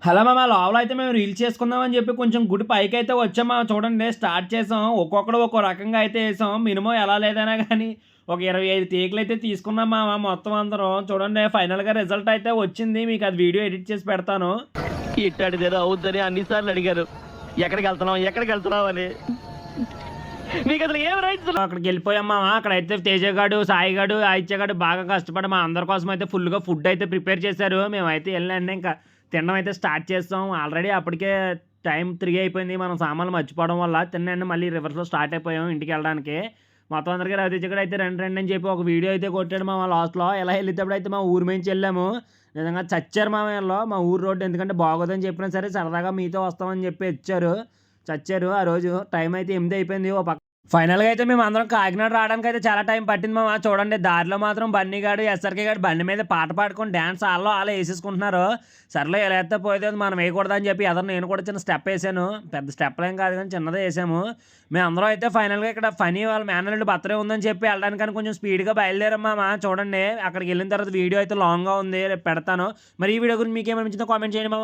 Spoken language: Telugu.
హలో మామ లోపల అయితే మేము రీల్ చేసుకుందాం అని చెప్పి కొంచెం గుడి పైకి అయితే వచ్చాం మామ. చూడండి స్టార్ట్ చేసాం, ఒక్కొక్కడు ఒక్కో రకంగా అయితే వేసాం. మినిమం ఎలా లేదైనా కానీ ఒక 25 తీగలు అయితే తీసుకున్నాం మామ మొత్తం అందరం. చూడండి ఫైనల్గా రిజల్ట్ అయితే వచ్చింది, మీకు అది వీడియో ఎడిట్ చేసి పెడతాను. ఇట్టాడిదేదో అవుద్దని అన్నిసార్లు అడిగారు. ఎక్కడికి వెళ్తున్నావు అని. మీకు అసలు ఏం రైట్స్? అక్కడికి వెళ్ళిపోయాం మామ. అక్కడైతే తేజగాడు, సాయిగాడు, ఆయిత్యగాడు బాగా కష్టపడి మా అందరి కోసం అయితే ఫుల్గా ఫుడ్ అయితే ప్రిపేర్ చేశారు. మేమైతే వెళ్ళండి ఇంకా తినడం అయితే స్టార్ట్ చేస్తాం. ఆల్రెడీ అప్పటికే టైం 3 అయిపోయింది, మనం సామాన్లు మర్చిపోవడం వల్ల. తినండి మళ్ళీ రివర్స్లో స్టార్ట్ అయిపోయాం ఇంటికి వెళ్ళడానికి. మొత్తం అందరికీ రవితేజగాడు అయితే రెండు అని చెప్పి ఒక వీడియో అయితే కొట్టాడు మా లాస్ట్లో. ఎలా వెళ్ళేటప్పుడు అయితే మా ఊరు నుంచి వెళ్ళాము. నిజంగా చచ్చారు మా వీళ్ళు, మా ఊరు రోడ్డు ఎందుకంటే బాగోదని చెప్పినా సరే సరదాగా మీతో వస్తామని చెప్పి వచ్చారు. చచ్చారు. ఆ రోజు టైం అయితే 8 అయిపోయింది. ఓ పక్క ఫైనల్గా అయితే మేము అందరం కాకినాడ రావడానికి అయితే చాలా టైం పట్టింది మామ. చూడండి దారిలో మాత్రం బన్నీ గాడు, ఎస్ఆర్కే గాడు బండి మీద పాట పాడుకొని డ్యాన్స్ వాళ్ళు వేసేసుకుంటున్నారు. సర్లే ఎలా అయితే పోయేది మనం వేయకూడదని చెప్పి నేను కూడా చిన్న స్టెప్ వేసాను. పెద్ద స్టెప్లు ఏం కాదు కానీ చిన్నదే వేసాము. మేము అందరం అయితే ఫైనల్గా ఇక్కడ ఫనీ వాళ్ళ మేనల్లుడు బర్త్డే ఉందని చెప్పి వెళ్ళడానికి కొంచెం స్పీడ్గా బయలుదేరాం మామ. చూడండి అక్కడికి వెళ్ళిన తర్వాత వీడియో అయితే లాంగ్గా ఉంది, రేపు పెడతాను. మరి ఈ వీడియో గురించి మీకు ఏమనిపించిందో కామెంట్ చేయండి మామ.